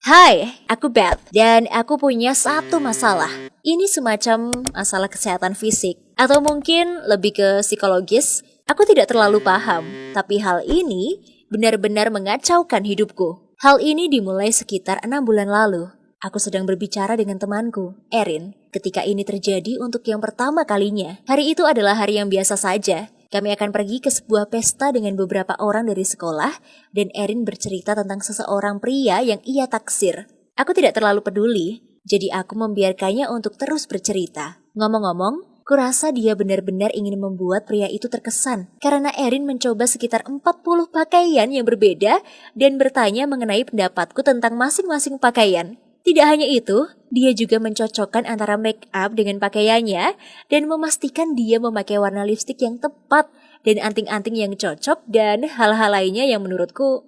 Hai, aku Beth dan aku punya satu masalah. Ini semacam masalah kesehatan fisik atau mungkin lebih ke psikologis. Aku tidak terlalu paham, tapi hal ini benar-benar mengacaukan hidupku. Hal ini dimulai sekitar 6 bulan lalu. Aku sedang berbicara dengan temanku, Erin, ketika ini terjadi untuk yang pertama kalinya. Hari itu adalah hari yang biasa saja. Kami akan pergi ke sebuah pesta dengan beberapa orang dari sekolah dan Erin bercerita tentang seseorang pria yang ia taksir. Aku tidak terlalu peduli, jadi aku membiarkannya untuk terus bercerita. Ngomong-ngomong, kurasa dia benar-benar ingin membuat pria itu terkesan karena Erin mencoba sekitar 40 pakaian yang berbeda dan bertanya mengenai pendapatku tentang masing-masing pakaian. Tidak hanya itu, dia juga mencocokkan antara make up dengan pakaiannya dan memastikan dia memakai warna lipstik yang tepat dan anting-anting yang cocok dan hal-hal lainnya yang menurutku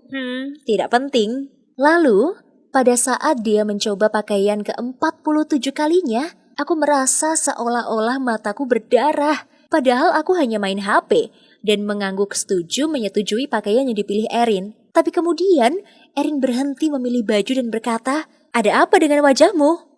tidak penting. Lalu, pada saat dia mencoba pakaian ke-47 kalinya, aku merasa seolah-olah mataku berdarah. Padahal aku hanya main HP dan mengangguk setuju menyetujui pakaian yang dipilih Erin. Tapi kemudian, Erin berhenti memilih baju dan berkata, "Ada apa dengan wajahmu?"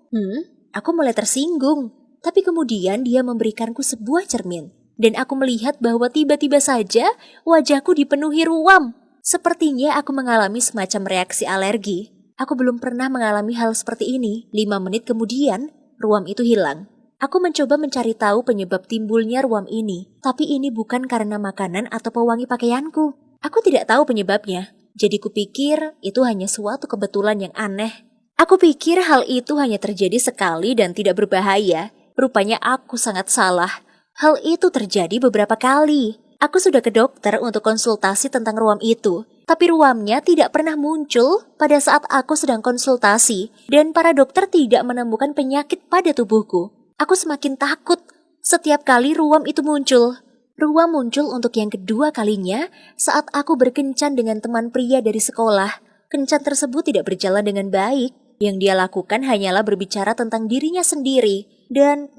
Aku mulai tersinggung. Tapi kemudian dia memberikanku sebuah cermin. Dan aku melihat bahwa tiba-tiba saja wajahku dipenuhi ruam. Sepertinya aku mengalami semacam reaksi alergi. Aku belum pernah mengalami hal seperti ini. 5 menit kemudian, ruam itu hilang. Aku mencoba mencari tahu penyebab timbulnya ruam ini. Tapi ini bukan karena makanan atau pewangi pakaianku. Aku tidak tahu penyebabnya. Jadi kupikir itu hanya suatu kebetulan yang aneh. Aku pikir hal itu hanya terjadi sekali dan tidak berbahaya. Rupanya aku sangat salah. Hal itu terjadi beberapa kali. Aku sudah ke dokter untuk konsultasi tentang ruam itu. Tapi ruamnya tidak pernah muncul pada saat aku sedang konsultasi. Dan para dokter tidak menemukan penyakit pada tubuhku. Aku semakin takut setiap kali ruam itu muncul. Ruam muncul untuk yang kedua kalinya saat aku berkencan dengan teman pria dari sekolah. Kencan tersebut tidak berjalan dengan baik. Yang dia lakukan hanyalah berbicara tentang dirinya sendiri. Dan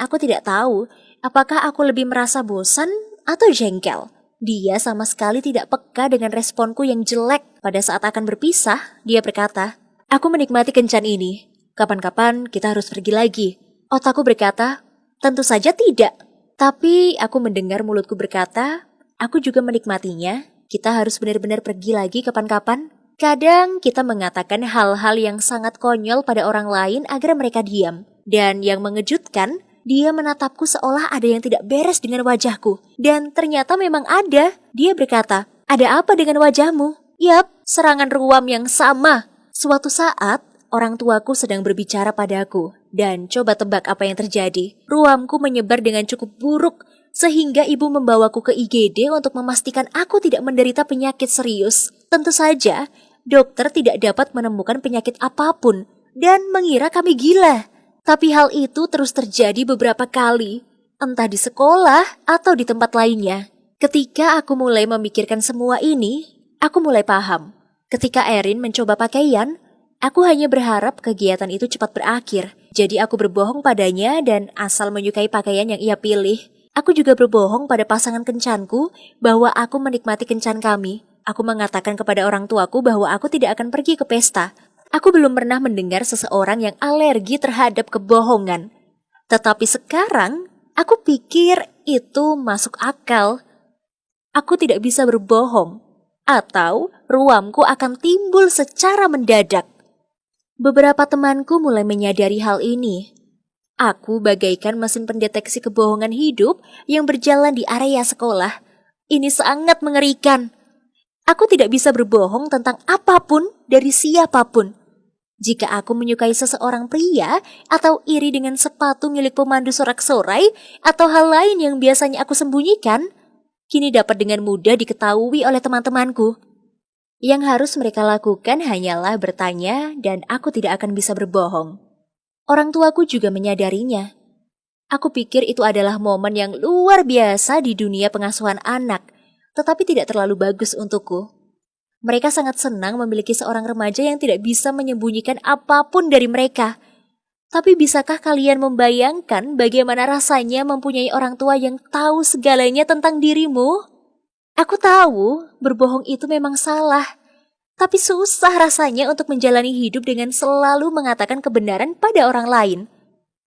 aku tidak tahu apakah aku lebih merasa bosan atau jengkel. Dia sama sekali tidak peka dengan responku yang jelek. Pada saat akan berpisah, dia berkata, "Aku menikmati kencan ini. Kapan-kapan kita harus pergi lagi." Otakku berkata, "Tentu saja tidak." Tapi aku mendengar mulutku berkata, "Aku juga menikmatinya. Kita harus benar-benar pergi lagi kapan-kapan." Kadang kita mengatakan hal-hal yang sangat konyol pada orang lain agar mereka diam. Dan yang mengejutkan, dia menatapku seolah ada yang tidak beres dengan wajahku. Dan ternyata memang ada. Dia berkata, "Ada apa dengan wajahmu?" "Yap, serangan ruam yang sama." Suatu saat, orang tuaku sedang berbicara padaku. Dan coba tebak apa yang terjadi. Ruamku menyebar dengan cukup buruk, sehingga ibu membawaku ke IGD untuk memastikan aku tidak menderita penyakit serius. Tentu saja, dokter tidak dapat menemukan penyakit apapun dan mengira kami gila. Tapi hal itu terus terjadi beberapa kali, entah di sekolah atau di tempat lainnya. Ketika aku mulai memikirkan semua ini, aku mulai paham. Ketika Erin mencoba pakaian, aku hanya berharap kegiatan itu cepat berakhir. Jadi aku berbohong padanya dan asal menyukai pakaian yang ia pilih. Aku juga berbohong pada pasangan kencanku bahwa aku menikmati kencan kami. Aku mengatakan kepada orang tuaku bahwa aku tidak akan pergi ke pesta. Aku belum pernah mendengar seseorang yang alergi terhadap kebohongan. Tetapi sekarang, aku pikir itu masuk akal. Aku tidak bisa berbohong, atau ruamku akan timbul secara mendadak. Beberapa temanku mulai menyadari hal ini. Aku bagaikan mesin pendeteksi kebohongan hidup yang berjalan di area sekolah. Ini sangat mengerikan. Aku tidak bisa berbohong tentang apapun dari siapapun. Jika aku menyukai seseorang pria atau iri dengan sepatu milik pemandu sorak-sorai atau hal lain yang biasanya aku sembunyikan, kini dapat dengan mudah diketahui oleh teman-temanku. Yang harus mereka lakukan hanyalah bertanya dan aku tidak akan bisa berbohong. Orang tuaku juga menyadarinya. Aku pikir itu adalah momen yang luar biasa di dunia pengasuhan anak, tetapi tidak terlalu bagus untukku. Mereka sangat senang memiliki seorang remaja yang tidak bisa menyembunyikan apapun dari mereka. Tapi bisakah kalian membayangkan bagaimana rasanya mempunyai orang tua yang tahu segalanya tentang dirimu? Aku tahu berbohong itu memang salah. Tapi susah rasanya untuk menjalani hidup dengan selalu mengatakan kebenaran pada orang lain.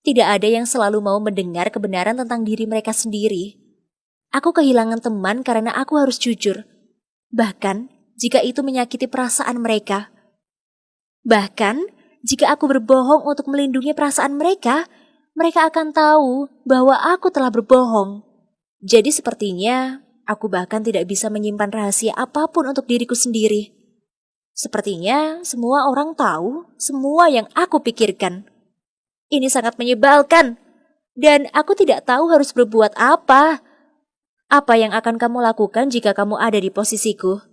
Tidak ada yang selalu mau mendengar kebenaran tentang diri mereka sendiri. Aku kehilangan teman karena aku harus jujur. Bahkan jika itu menyakiti perasaan mereka. Bahkan jika aku berbohong untuk melindungi perasaan mereka, mereka akan tahu bahwa aku telah berbohong. Jadi sepertinya aku bahkan tidak bisa menyimpan rahasia apapun untuk diriku sendiri. Sepertinya semua orang tahu semua yang aku pikirkan. Ini sangat menyebalkan. Dan aku tidak tahu harus berbuat apa. Apa yang akan kamu lakukan jika kamu ada di posisiku?